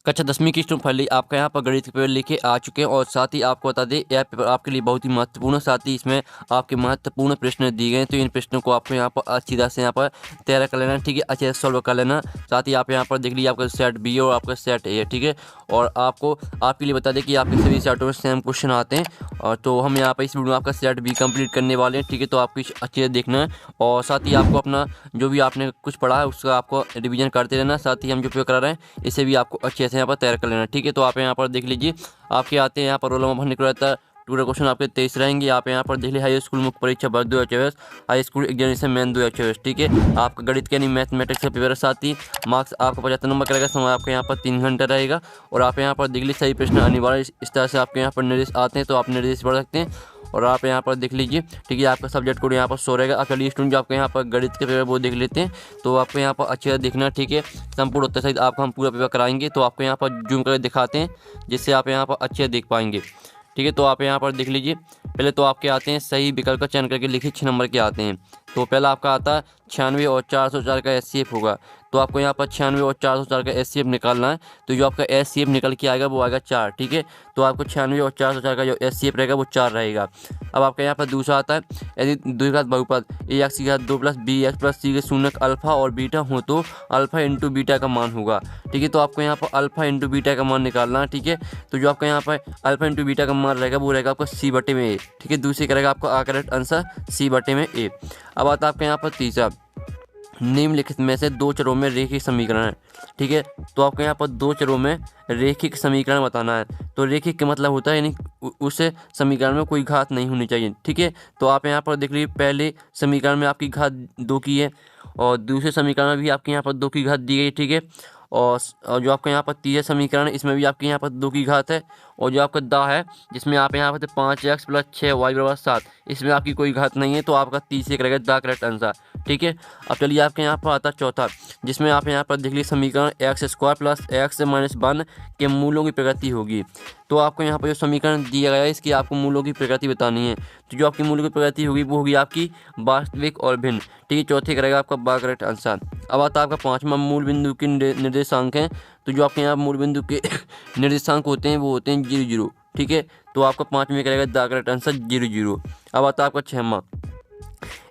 कक्षा 10वीं की स्टूडेंट फाइनली आपका यहाँ पर गणित के पेपर लेके आ चुके हैं और साथ ही आपको बता दें यह पेपर आपके लिए बहुत ही महत्वपूर्ण है। साथ ही इसमें आपके महत्वपूर्ण प्रश्न दिए गए हैं, तो इन प्रश्नों को आपको यहाँ पर अच्छी तरह से यहाँ पर तैयार कर लेना, ठीक है, अच्छे से सॉल्व कर लेना। साथ ही आप यहाँ पर देख लीजिए आपका सेट बी और आपका सेट ए है, ठीक है। और आपको आपके लिए बता दें कि आपके सभी सेटों में सेम क्वेश्चन आते हैं, और तो हम यहाँ पर इस वीडियो में आपका सेट बी कंप्लीट करने वाले हैं, ठीक है। तो आपको अच्छे से देखना है और साथ ही आपको अपना जो भी आपने कुछ पढ़ा है उसका आपको रिवीजन करते रहना। साथ ही हम जो पेपर करा रहे हैं इसे भी आपको अच्छे से यहाँ पर तैयार कर लेना, ठीक है। तो आप यहाँ पर देख लीजिए आपके आते हैं यहाँ पर रोल नंबर भरने को रहता है। टूर क्वेश्चन आपके 23 रहेंगे। आप यहाँ पर देख लीजिए हाई स्कूल मुख्य परीक्षा वर्ष 2024, हाई स्कूल एग्जामिनेशन मेन 2024, ठीक है। आपका गणित के यानी मैथमेटिक्स का पेपर है। साथ ही मार्क्स आपको 75 नंबर का रहेगा। समय आपका यहाँ पर 3 घंटा रहेगा और आप यहाँ पर देख लीजिए सही प्रश्न अनिवार्य इस तरह से आपके यहाँ पर निर्देश आते हैं, तो आप निर्देश पढ़ सकते हैं। और आप यहाँ पर देख लीजिए, ठीक है, आपका सब्जेक्ट कोड यहाँ पर शो रहेगा। अब चलिए स्टूडेंट जो आपके यहाँ पर गणित के पेपर वो देख लेते हैं, तो आपको यहाँ पर अच्छे से देखना, ठीक है। संपूर्ण उत्तर सहित आपको हम पूरा पेपर कराएंगे, तो आपको यहाँ पर जूम करके दिखाते हैं जिससे आप यहाँ पर अच्छे से देख पाएंगे, ठीक है। तो आप यहाँ पर देख लीजिए, पहले तो आपके आते हैं सही विकल्प का चयन करके लिखिए 6 नंबर के आते हैं। तो पहला आपका आता है 96 और 404 का एचसीएफ होगा। तो आपको यहाँ पर 96 और 404 का एचसीएफ निकालना है। तो जो आपका एचसीएफ निकल के आएगा वो आएगा 4, ठीक है। तो आपको 96 और 404 का जो एचसीएफ रहेगा वो 4 रहेगा। अब आपका यहाँ पर दूसरा आता है यदि द्विघात बहुपद ए एक्स की घात 2 प्लस बी एक्स प्लस सी के शून्यक अल्फा और बीटा हो तो अल्फा इंटू बीटा का मान होगा, ठीक है। तो आपको यहाँ पर अल्फा इंटू बीटा का मान निकालना है, ठीक है। तो जो आपका यहाँ पर अल्फा इंटू बीटा का मान रहेगा वो रहेगा आपका सी बटे में ए, ठीक है। दूसरे करेगा आपका करेक्ट आंसर सी बटे में ए। अब आता है आपके यहाँ पर तीसरा, निम्नलिखित में से दो चरों में रेखिक समीकरण है, ठीक है। तो आपको यहाँ पर दो चरों में रेखिक समीकरण बताना है। तो रेखिक का मतलब होता है यानी उस समीकरण में कोई घात नहीं होनी चाहिए, ठीक है। तो आप यहाँ पर देख लीजिए पहले समीकरण में आपकी घात 2 की है और दूसरे समीकरण में भी आपके यहाँ पर 2 की घात दी गई, ठीक है। और जो आपका यहाँ पर तीसरा समीकरण है इसमें भी आपके यहाँ पर 2 की घात है। और जो आपका दा है जिसमें आप यहाँ पर 5x प्लस 6y बराबर 7, इसमें आपकी कोई घात नहीं है, तो आपका तीसरे का रहेगा दा करेक्ट आंसर, ठीक है। अब चलिए आपके यहाँ पर आता है चौथा, जिसमें आप यहाँ पर देख लीजिए समीकरण x square plus x minus 1 के मूलों की प्रगति होगी। तो आपको यहाँ पर जो समीकरण दिया गया है इसकी आपको मूलों की प्रगति बतानी है। तो जो आपकी मूलों की प्रगति होगी वो होगी आपकी वास्तविक और भिन्न, ठीक है। चौथे करेगा आपका बा करेक्ट आंसर। अब आता है आपका पाँचवा, मूल बिंदु के निर्देशांक हैं। तो जो आपके यहाँ मूल बिंदु के निर्देशांक होते हैं वो होते हैं 0 0, ठीक है। तो आपका 5वें करेगा दा करेक्ट आंसर 0 0। अब आता है आपका 6वां,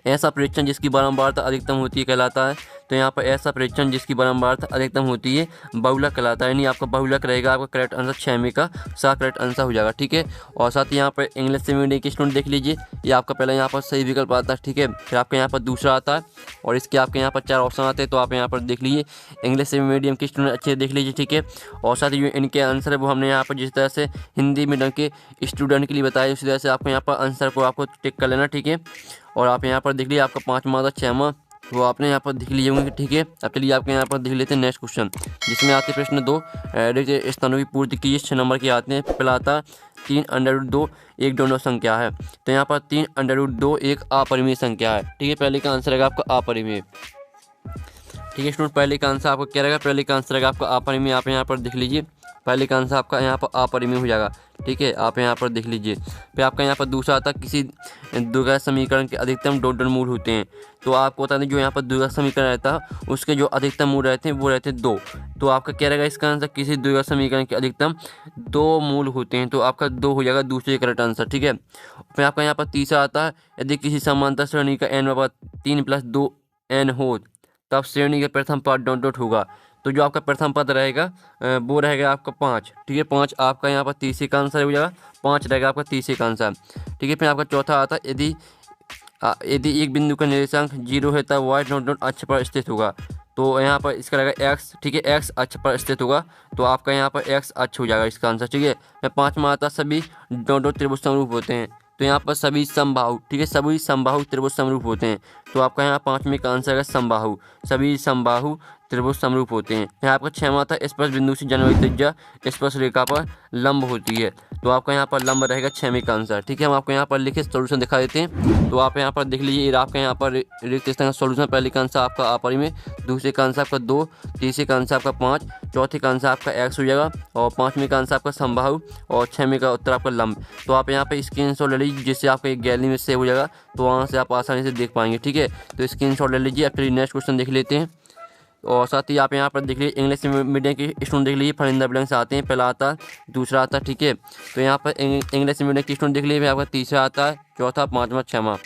ऐसा परीक्षण जिसकी बारंबारता अधिकतम होती है कहलाता है। तो यहाँ पर ऐसा परीक्षण जिसकी बारंबारता अधिकतम होती है बहुलक कहलाता है, यानी आपका बहुलक रहेगा। आपका करेक्ट आंसर 6वें का सा करेक्ट आंसर हो जाएगा, ठीक है। और साथ ही यहाँ पर इंग्लिश से मीडियम के स्टूडेंट देख लीजिए, ये आपका पहला यहाँ पर सही विकल्प आता है, ठीक है। फिर आपके यहाँ पर दूसरा आता है और इसके आपके यहाँ पर 4 ऑप्शन आते हैं। तो आप यहाँ पर देख लीजिए इंग्लिश से मीडियम के स्टूडेंट अच्छे देख लीजिए, ठीक है। और साथ ही इनके आंसर है वो हमने यहाँ पर जिस तरह से हिंदी मीडियम के स्टूडेंट के लिए बताया उसी तरह से आपको यहाँ पर आंसर को आपको टिक कर लेना, ठीक है। और आप यहाँ पर देख लीजिए आपका 5वां था 6वां, तो आपने यहाँ पर देख लीजिए होंगे, ठीक है। अब चलिए आपके यहाँ पर देख लेते हैं नेक्स्ट क्वेश्चन, जिसमें आते प्रश्न 2 रिक्त स्थानों की पूर्ति कीजिए। 6 नंबर के आते हैं। पहला आता 3√2 एक दोनों संख्या है। तो यहाँ पर 3√2 एक अपरिमेय संख्या है, ठीक है। पहले का आंसर रहेगा आपका अपरिमेय, ठीक है स्टूडेंट। पहले का आंसर आपको क्या रहेगा, पहले का आंसर रहेगा आपका अपरिमेय। आप यहाँ पर देख लीजिए पहले का आंसर आपका यहाँ पर अपरिमेय हो जाएगा, ठीक है। आप यहाँ पर देख लीजिए। फिर आपका यहाँ पर दूसरा आता किसी द्विघात समीकरण के अधिकतम डॉट मूल होते हैं। तो आपको बता दें जो यहाँ पर द्विघात समीकरण रहता है उसके जो अधिकतम मूल रहते हैं वो रहते हैं 2। तो आपका क्या रहेगा इसका आंसर, किसी द्विघात समीकरण के अधिकतम 2 मूल होते हैं। तो आपका 2 हो जाएगा दूसरे करेक्ट आंसर, ठीक है। फिर आपका यहाँ पर तीसरा आता है यदि किसी समांतर श्रेणी का n बराबर 3 + 2n हो तब श्रेणी का प्रथम पद डॉट डॉट होगा। तो जो आपका प्रथम पद रहेगा वो रहेगा आपका 5, ठीक है। 5 आपका यहाँ पर तीसरे का आंसर हो जाएगा, 5 रहेगा आपका तीसरे का आंसर, ठीक है। फिर आपका चौथा आता है यदि एक बिंदु का निर्देशांक 0 है तब y डॉट डॉट अक्ष पर स्थित होगा। तो यहाँ पर इसका रहेगा x, ठीक है, x अक्ष पर स्थित होगा। तो आपका यहाँ पर x अक्ष हो जाएगा इसका आंसर, ठीक है। 5वां आता सभी डॉट डॉट त्रिभुज समरूप होते हैं। तो यहाँ पर सभी समबाहु, ठीक है, सभी समबाहु त्रिभुज समरूप होते हैं। तो आपका यहाँ 5वें का आंसर है समबाहु, सभी समबाहु त्रिभुज समरूप होते हैं। यहाँ आपका 6वां था स्पर्श बिंदु से जन्म त्रिज्या स्पर्श रेखा पर लंब होती है। तो आपका यहाँ पर लंब रहेगा 6वें का आंसर, ठीक है। हम आपको यहाँ पर लिखे सोल्यूशन दिखा देते हैं। तो आप यहाँ पर देख लीजिए आपका यहाँ पर रिक्त स्थान का सोल्यूशन। पहले का आंसर आपका अपरिमेय, दूसरे का आंसर आपका 2, तीसरे का आंसर आपका 5, चौथे का आंसर आपका x हो जाएगा और 5वें का आंसर आपका समबाहु और 6वें का उत्तर आपका लंब। तो आप यहाँ पे स्क्रीनशॉट ले लीजिए जिससे आपका एक गैलरी में सेव हो जाएगा, तो वहाँ से आप आसानी से देख पाएंगे, ठीक है। तो स्क्रीनशॉट ले लीजिए। अब फिर नेक्स्ट क्वेश्चन देख लेते हैं। और साथ ही आप यहाँ पर देख लीजिए इंग्लिश मीडियम के स्टूडेंट देख लीजिए फरिंदा ब्लैंक्स आते हैं, पहला आता है, दूसरा आता है, ठीक है। तो यहाँ पर इंग्लिश मीडियम के स्टूडेंट देख लीजिए आपका तीसरा आता है, चौथा, पाँचवा, छठवां।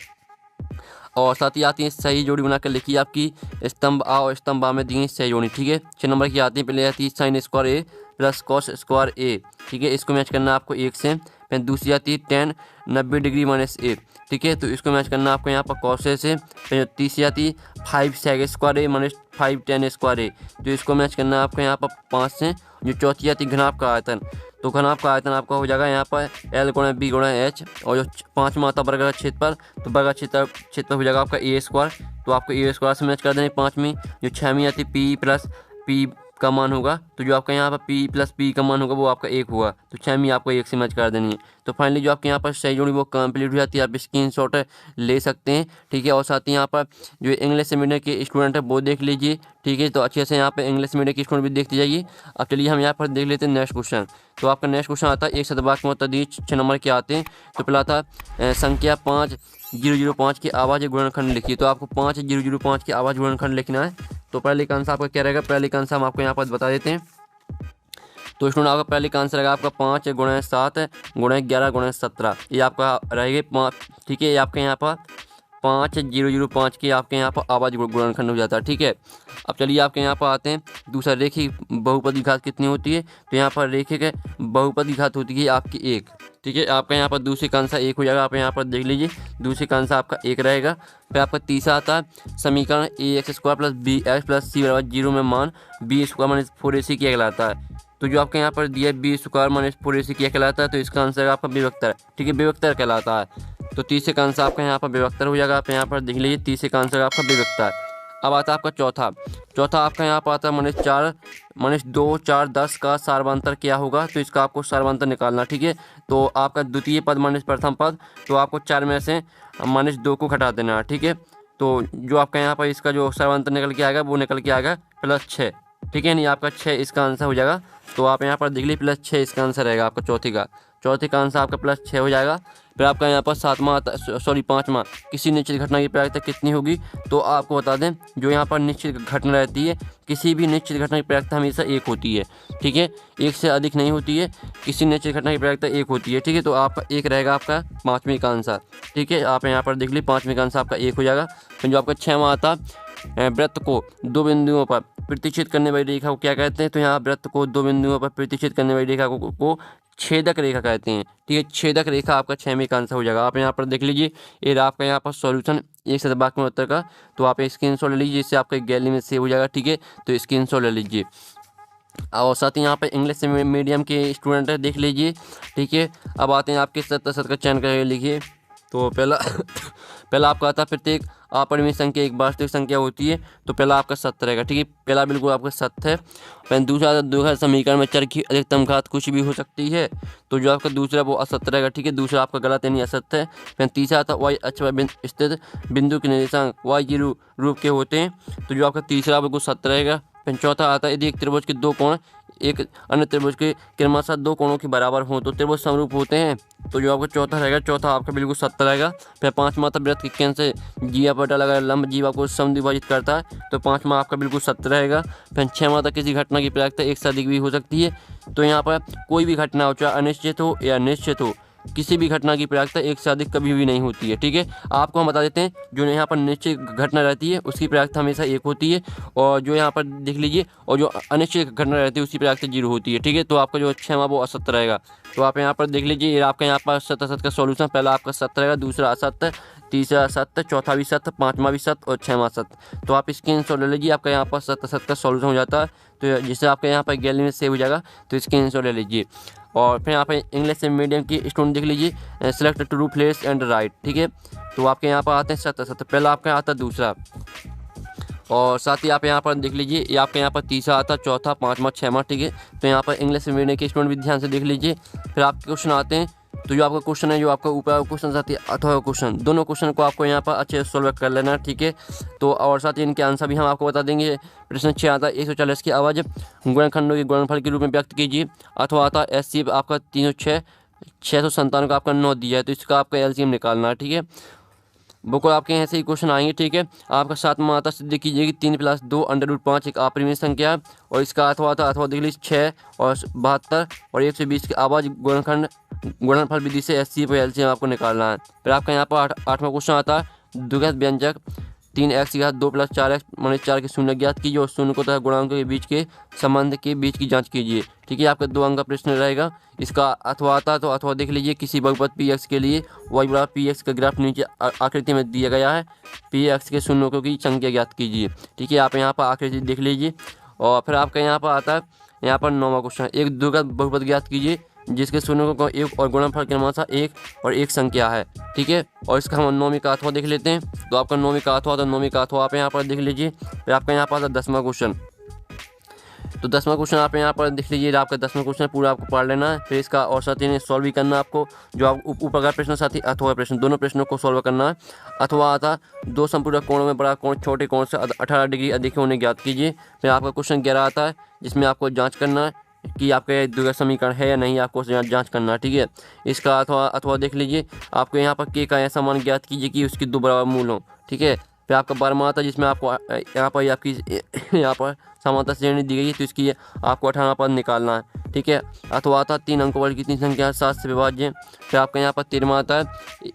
और साथ ही आती है सही जोड़ी बनाकर लिखिए आपकी स्तंभ आ और स्तंभ आ में दी सही जोड़ी, ठीक है। 6 नंबर की आती है, पहले आती है साइन स्क्वायर ए प्लस कॉस स्क्वायर ए, ठीक है, इसको मैच करना है आपको 1 से। फिर दूसरी आती है tan 90 डिग्री माइनस ए, ठीक है, तो इसको मैच करना है आपको यहाँ पर कॉस ए से। फिर तीसरी आती है 5 sec स्क्वायर ए माइनस 5 tan स्क्वायर ए, तो इसको मैच करना है आपको यहाँ पर 5 से। जो चौथी आती है घनाभ का आयतन, तो घनाभ का आयतन आपका हो जाएगा यहाँ पर L गुणा B गुणा H, और जो पाँचवा आता है वर्ग क्षेत्र पर, तो वर्ग क्षेत्र पर हो जाएगा आपका ए स्क्वायर, तो आपको ए स्क्वायर से मैच कर देंगे पाँचवीं। जो छठवीं आती है P प्लस P का मान होगा, तो जो आपका यहाँ पर P प्लस P का मान होगा वो आपका 1 होगा, तो छठवीं आपको 1 से मैच कर देनी है। तो फाइनली जो आपके यहाँ पर सही जोड़ी वो कंप्लीट हो जाती है, आप स्क्रीनशॉट ले सकते हैं, ठीक है। और साथ ही यहाँ पर जो इंग्लिश मीडियम के स्टूडेंट है वो देख लीजिए, ठीक है। तो अच्छे से यहाँ पर इंग्लिश मीडियम के स्टूडेंट भी देखते जाइए। अब चलिए हम यहाँ पर देख लेते हैं नेक्स्ट क्वेश्चन। तो आपका नेक्स्ट क्वेश्चन आता है एक शतवाक्य में तदीर 6 नंबर के आते हैं। तो पहला था संख्या 5005 की आवाज़ गुणनखंड लिखिए। तो आपको 5005 की आवाज़ गुणनखंड लिखना है। तो पहले का आंसर आपका क्या रहेगा, पहले का आंसर हम आपको यहाँ पर बता देते हैं। तो स्टूडेंट आपका पहले का आंसर रहेगा आपका 5 गुणा 7 गुणा 11 गुणा 17, ये आपका रहेगा 5, ठीक है। ये आपके यहाँ पर 5005 की आपके यहाँ पर आवाज़ गुणनखंड हो जाता है, ठीक है। अब चलिए आपके यहाँ पर आते हैं दूसरा, रेखिक बहुपद की घात कितनी होती है। तो यहाँ पर रेखिक बहुपद की घात होती है आपकी 1, ठीक है। आपका यहाँ पर दूसरे का आंसर 1 हो जाएगा, आप यहाँ पर देख लीजिए दूसरे का आंसर आपका 1 रहेगा। फिर आपका तीसरा आता है समीकरण ax square plus B X plus C बराबर 0 में मान बी स्क्वायर माइनस 4ac क्या कहलाता है। तो जो आपके यहाँ पर दिया है बी स्क्वायर माइनस 4ac क्या कहलाता है, तो इसका आंसर आपका विभक्तर, ठीक है, विभक्तर कहलाता है। तो तीसरे का आंसर आपका यहाँ पर विभक्तर हो जाएगा, आप यहाँ पर देख लीजिए तीसरे का आंसर आपका विभक्तर। अब आता है आपका चौथा आपका यहाँ पर आता है -2 4 10 का सार्वंतर क्या होगा। तो इसका आपको सार्वंतर निकालना, ठीक है। तो आपका द्वितीय पद माइनस प्रथम पद, तो आपको 4 में से -2 को घटा देना है, ठीक है। तो जो आपका यहाँ पर इसका जो सार्वंतर निकल के आएगा वो निकल के आएगा +6, ठीक है, नहीं आपका 6 इसका आंसर हो जाएगा। तो आप यहाँ पर देख लीजिए +6 इसका आंसर रहेगा आपका चौथी का आंसर आपका +6 हो जाएगा। फिर आपका यहाँ पर पाँचवा, किसी निश्चित घटना की प्रायिकता कितनी होगी। तो आपको बता दें जो यहाँ पर निश्चित घटना रहती है, किसी भी निश्चित घटना की प्रायिकता हमेशा 1 होती है, ठीक है, 1 से अधिक नहीं होती है, किसी निश्चित घटना की प्रायिकता 1 होती है, ठीक है। तो आपका 1 रहेगा आपका पाँचवीं का आंसर, ठीक है। आप यहाँ पर देख लीजिए पाँचवीं का आंसर आपका 1 हो जाएगा। फिर जो आपका 6वां आता वृत्त को 2 बिंदुओं पर प्रतिच्छेद करने वाली रेखा को क्या कहते हैं। तो यहाँ वृत्त को 2 बिंदुओं पर प्रतिच्छेद करने वाली रेखा को छेदक रेखा कहते हैं, ठीक है। छेदक रेखा आपका 6वें का आंसर हो जाएगा। आप यहाँ पर देख लीजिए ये आपका यहाँ पर सॉल्यूशन एक शतवाक्य में उत्तर का। तो आप स्क्रीनशॉट ले लीजिए, जिससे आपके गैलरी में सेव हो जाएगा, ठीक है। तो स्क्रीनशॉट ले लीजिए। और साथ ही यहाँ पर इंग्लिश मीडियम के स्टूडेंट है, देख लीजिए, ठीक है। अब आते हैं आपके शत का चयन करके लिखिए। तो पहला आपका आता है प्रत्येक अपरिमित संख्या एक वास्तविक संख्या होती है। तो पहला आपका सत्य रहेगा, ठीक है, पहला बिल्कुल आपका सत्य है। फिर दूसरा दूसरा समीकरण में चर की अधिकतम घात कुछ भी हो सकती है। तो जो आपका दूसरा वो असत्य रहेगा, ठीक है, दूसरा आपका गलत यानी असत्य है। फिर तीसरा आता वाई अक्ष पर स्थित बिंदु के निर्देशांक y0 रूप के होते हैं। तो जो आपका तीसरा बिल्कुल सत्य रहेगा। फिर चौथा आता है यदि एक त्रिभुज के 2 कोण एक अन्य त्रिभुज के क्रमशः 2 कोणों के बराबर हों तो त्रिभुज समरूप होते हैं। तो जो आपका चौथा रहेगा, चौथा आपका बिल्कुल सत्य रहेगा। फिर पाँचवा आता वृत्त के केंद्र से जीवा पर डाला गया लंब जीवा को समद्विभाजित करता है। तो पाँचवा आपका बिल्कुल सत्य रहेगा। फिर 6वां आता किसी घटना की प्रायिकता 1 से अधिक भी हो सकती है। तो यहाँ पर कोई भी घटना हो, चाहे अनिश्चित हो या निश्चित हो, किसी भी घटना की प्रायिकता 1 से अधिक कभी भी नहीं होती है, ठीक है। आपको हम बता देते हैं जो यहाँ पर निश्चित घटना रहती है उसकी प्रायिकता हमेशा 1 होती है, और जो यहाँ पर देख लीजिए, और जो अनिश्चित घटना रहती है उसकी प्रायिकता 0 होती है, ठीक है। तो आपका जो 6वां वो असत्य रहेगा। तो आप यहाँ पर देख लीजिए, ये आपका यहाँ पर सत्य असत्य का सॉल्यूशन, पहला आपका सत्य रहेगा, दूसरा असत्य, तीसरा सत्य, चौथा भी सत्य, पाँचवा भी सत्य और 6वां सत्य। तो आप स्क्रीनशॉट ले लीजिए, आपका यहाँ पर सत्य असत्य का सॉल्यूशन हो जाता है। तो जिससे आपका यहाँ पर गैलरी में सेव हो जाएगा। तो स्क्रीनशॉट ले लीजिए। और फिर यहाँ पर इंग्लिश मीडियम की स्टूडेंट देख लीजिए, select true place and right, ठीक है। तो आपके यहाँ पर आते हैं सत्य असत्य, पहला आपका आता है दूसरा, और साथ ही आप यहाँ पर देख लीजिए ये आपके यहाँ पर तीसरा आता है, चौथा, पाँचवा, 6वां, ठीक है। तो यहाँ पर इंग्लिश मीडियम के स्टूडेंट भी ध्यान से देख लीजिए। फिर आपके क्वेश्चन आते हैं। तो जो आपका क्वेश्चन है, जो आपका ऊपर क्वेश्चन आती है अथवा क्वेश्चन, दोनों क्वेश्चन को आपको यहाँ पर अच्छे से सॉल्व कर लेना, ठीक है। तो और साथ ही इनके आंसर भी हम आपको बता देंगे। प्रश्न 6 आता है 140 की आवाज़ गुणनखंडों के गुणनफल के रूप में व्यक्त कीजिए। अथवा आता है SC आपका 306 697 का आपका 9 दिया है, तो इसका आपका LCM निकालना है, ठीक है। बिल्कुल आपके यहाँ से ही क्वेश्चन आएंगे। ठीक है, आपका 7 में आता सिद्ध कीजिए कि 3 + 2 √5 एक अपरिमेय संख्या है और इसका अथवा देख लीजिए 6 और 72 और 120 के आवाज गुणनफल विधि से SC पर LCM आपको निकालना है। फिर आपका यहाँ पर 8वां क्वेश्चन आता है द्विघात व्यंजक 3x2 + 4x - 4 के शून्य ज्ञात कीजिए और शून्य को तथा गुणांकों के बीच के संबंध के बीच की जांच कीजिए। ठीक है, आपका 2 अंक का प्रश्न रहेगा। इसका अथवा आता तो अथवा देख लीजिए किसी बहुपद px के लिए y = px का ग्राफ नीचे आकृति में दिया गया है। px के शून्यों की संख्या ज्ञात कीजिए। ठीक है, आप यहाँ पर आकृति देख लीजिए। और फिर आपका यहाँ पर आता है यहाँ पर 9वां क्वेश्चन, एक द्विघात बहुपद ज्ञात कीजिए जिसके शून्यों का एक और गुणनफल क्रमशः 1 और 1 संख्या है। ठीक है, और इसका हम 9वीं का अथवा देख लेते हैं। तो आपका 9वीं का अथवा तो 9वीं का अथवा आप यहाँ पर देख लीजिए। फिर आपका यहाँ पर आता 10वां क्वेश्चन। तो 10वां क्वेश्चन आप यहाँ पर देख लीजिए। आपका 10वां क्वेश्चन पूरा आपको पढ़ लेना है। फिर इसका और साथ ही सॉल्व भी करना है आपको, जो आप ऊपर का प्रश्न साथ ही अथवा प्रश्न दोनों प्रश्नों को सॉल्व करना है। अथवा आता 2 संपूरक कोणों में बड़ा कोण छोटे कोण से 18 डिग्री अधिक होने ज्ञात कीजिए। फिर आपका क्वेश्चन 11 आता है जिसमें आपको जाँच करना है कि आपका द्विघात समीकरण है या नहीं, आपको जांच करना है। ठीक है, इसका अथवा देख लीजिए। आपको यहाँ पर k का ऐसा मान ज्ञात कीजिए कि उसकी 2 बराबर मूल हो। ठीक है, फिर आपका 12वां आता है जिसमें आपको यहाँ पर आपकी यहाँ पर समानता श्रेणी दी गई है तो इसकी आपको 18वां पद निकालना है। ठीक है, अथवा आता 3 अंकों वाली कितनी संख्या है 7 से विभाज्य। फिर आपका यहाँ पर 13वां आता है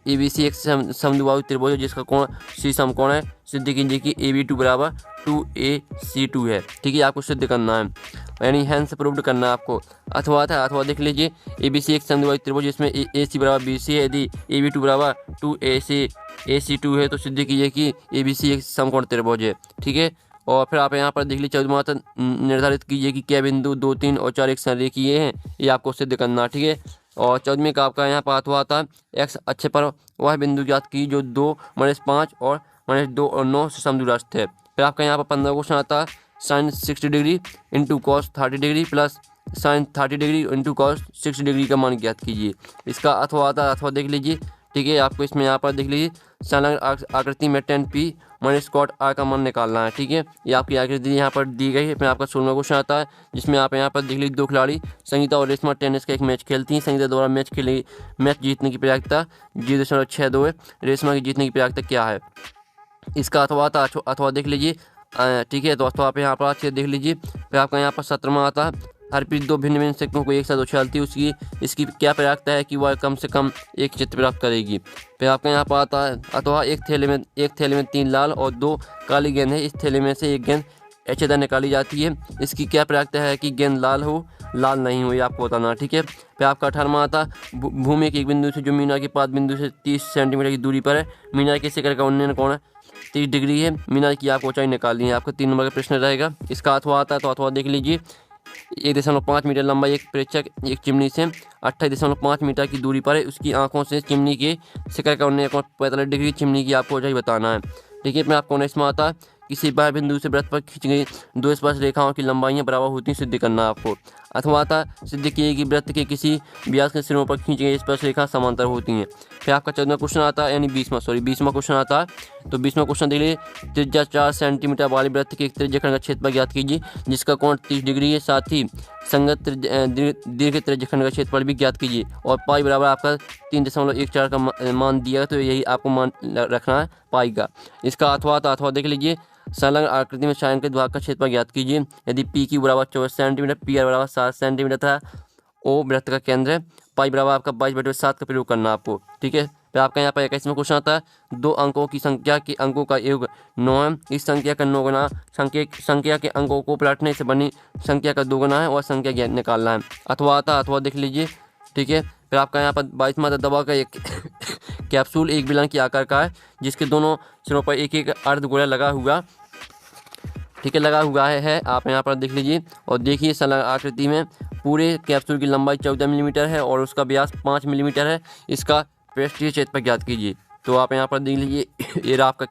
ABC एक समद्विबाहु त्रिभुज जिसका कोण C समकोण है, सिद्ध कीजिए कि AB2 = 2AC2 है। ठीक है, आपको सिद्ध करना है, यानी हैंस प्रूव्ड करना है आपको। अथवा था अथवा देख लीजिए ABC एक समद्विबाहु त्रिभुज जिसमें AC = BC है। यदि AB2 = 2AC2 है तो सिद्ध कीजिए कि ABC एक समकोण त्रिभुज है। ठीक है, और फिर आप यहाँ पर देख लीजिए 14वां तक निर्धारित कीजिए कि क्या बिंदु 2, 3 और 4 एक संरेखीय हैं, ये आपको सिद्ध करना। ठीक है, और 14वें का आपका यहाँ पर अथवा आता है x अक्ष पर वह बिंदु ज्ञात की जो 2, -5 और -2 और 9 से समदूरस्थ है। फिर आपका यहाँ पर 15वां क्वेश्चन आता है sin 60 degree × cos 30 degree plus sin 30 degree × cos 60 degree का मान ज्ञात कीजिए। इसका अथवा आता है अथवा देख लीजिए। ठीक है, आपको इसमें यहाँ पर देख लीजिए संलग्न आकृति में tan p - cot r का मान निकालना है। ठीक है, ये आपकी आकृति यहाँ पर दी गई है। फिर आपका 16वां क्वेश्चन आता है जिसमें आप यहाँ पर देख लीजिए 2 खिलाड़ी संगीता और रेशमा टेनिस का एक मैच खेलती हैं। संगीता द्वारा मैच जीतने की प्रायिकता 0.62 है। रेशमा की जीतने की प्रायिकता क्या है? इसका अथवा आता अथवा देख लीजिए। ठीक है, तो अथवा आप यहाँ पर अच्छे देख लीजिए। फिर आपका यहाँ पर 17वां आता है हर पीढ़ी 2 भिन्न सेक्टरों को एक साथ उछालती है इसकी क्या प्रायिकता है कि वह कम से कम एक चित्र प्राप्त करेगी। फिर आपका यहाँ पर आता है अथवा एक थैले में 3 लाल और 2 काली गेंद है। इस थैले में से एक गेंद एचेदा निकाली जाती है, इसकी क्या प्रायिकता है कि गेंद लाल नहीं हो, ये आपको बताना। ठीक है, फिर आपका 18वां आता भूमि के एक बिंदु से जो मीनार के पाद बिंदु से 30 सेंटीमीटर की दूरी पर है, मीनार के शिखर का उन्नयन कोण 30 डिग्री है, मीनार की आपको ऊंचाई निकालनी है। आपका 3 नंबर का प्रश्न रहेगा। इसका अथवा आता है तो अथवा देख लीजिए 1.5 मीटर लंबा एक प्रेक्षक एक चिमनी से 28.5 मीटर की दूरी पर है, उसकी आंखों से चिमनी के शिखर का उन्नयन कोण 45 डिग्री, चिमनी की आपको ऊंचाई बताना है। ठीक है, मैं आपको 19वां आता है किसी बाह्य बिंदु से वृत्त पर खींची गई 2 स्पर्श रेखाओं की लंबाइयां बराबर होती हैं, सिद्ध करना आपको। अथवा आता सिद्ध किए कि वृत्त के किसी व्यास के सिरों पर खींची गई स्पर्श रेखा समांतर होती हैं। फिर आपका 14वां क्वेश्चन आता है यानी 20वां क्वेश्चन आता है। तो 20वां क्वेश्न देख लीजिए त्रिज्या 4 सेंटीमीटर वाले वृत्त के एक त्रिज्याखंड का क्षेत्रफल ज्ञात कीजिए जिसका कोण 30 डिग्री है, साथ ही संगत दीर्घ त्रिज्याखंड का क्षेत्रफल भी ज्ञात कीजिए और पाई बराबर आपका 3.14 का मान दिया, तो यही आपको मान रखना है पाई का। इसका अथवा देख लीजिए संलग्न आकृति में छायांकित भाग का क्षेत्रफल ज्ञात कीजिए। यदि पी की बराबर 24 सेंटीमीटर, पी आर बराबर 7 सेंटीमीटर था, ओ वृत्त का केंद्र है, पाई बराबर आपका 22/7 का प्रयोग करना आपको। ठीक है, फिर आपका यहाँ पर 21वां क्वेश्चन आता है 2 अंकों की संख्या के अंकों का योग 9 है, इस संख्या का 9 गुना संख्या के अंकों को पलटने से बनी संख्या का 2 गुना है और संख्या ज्ञात निकालना है। अथवा देख लीजिए। ठीक है, फिर आपका यहाँ पर 22वां दवा का एक कैप्सूल एक बिलन के आकार का है जिसके दोनों सिरों पर एक अर्धगोला लगा हुआ है। आप यहाँ पर देख लीजिए और देखिए संलग्न आकृति में पूरे कैप्सूल की लंबाई 14 मिलीमीटर है और उसका व्यास 5 मिलीमीटर है। इसका पृष्ठीय क्षेत्रफल ज्ञात कीजिए। तो आप यहाँ पर देख लीजिए ये रहा आपका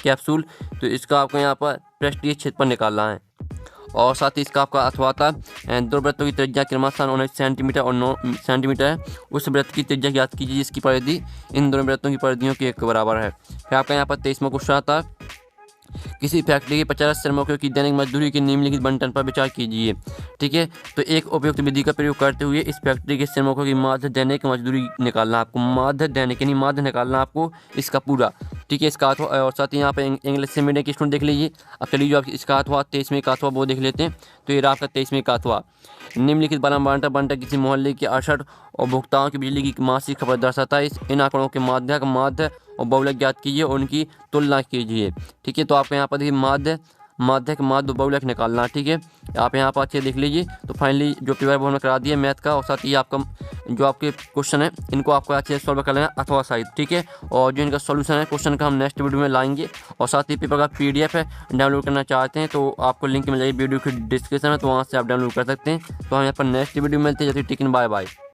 कैप्सूल, तो इसका आपको यहाँ पर पृष्ठीय क्षेत्रफल निकालना है। और साथ ही इसका आपका अथवा था 2 वृत्तों की त्रिज्या क्रमशः 19 सेंटीमीटर और 9 सेंटीमीटर है, उस वृत्त की त्रिज्या ज्ञात कीजिए जिसकी परिधि इन दोनों वृत्तों की परिधियों के एक बराबर है। फिर आपका यहाँ पर 23वां क्वेश्चन आता है किसी फैक्ट्री के 50 श्रमिकों की दैनिक मजदूरी के निम्नलिखित बंटन पर विचार कीजिए। ठीक है, तो एक उपयुक्त विधि का प्रयोग करते हुए इस फैक्ट्री के श्रमिकों की माध्य दैनिक मजदूरी निकालना आपको, माध्य दैनिक यानी माध्य निकालना आपको इसका पूरा। ठीक है, इसका अथवा, और साथ ही यहाँ पे इंग्लिश से मीडियम के स्टूडेंट देख लीजिए। अब चलिए जो आप इसका अथवा 23वें का अथवा वो देख लेते हैं। तो ये आपका 23वें का अथवा, निम्नलिखित बंटन किसी मोहल्ले के 68 उपभोक्ताओं की बिजली की मासिक खपत दर्शाता है। इन आंकड़ों के माध्य और बहुलक ज्ञात कीजिए और उनकी तुलना कीजिए। ठीक है, तो आपको यहाँ पर देखिए माध्य बहुलक निकालना। ठीक है, आप यहाँ पर अच्छे देख लीजिए। तो फाइनली जो पेपर वो हमने करा दिया मैथ का, और साथ ही आपका जो आपके क्वेश्चन है इनको आपको अच्छे से सॉल्व कर लेना अथवा सहित। ठीक है, और जो इनका सॉल्यूशन है क्वेश्चन का हम नेक्स्ट वीडियो में लाएंगे। और साथ ही पेपर का PDF है डाउनलोड करना चाहते हैं तो आपको लिंक मिल जाएगी वीडियो की डिस्क्रिप्शन में, तो वहाँ से आप डाउनलोड कर सकते हैं। तो हम यहाँ पर नेक्स्ट वीडियो में मिलते हैं। जैसे टिकन बाय बाय।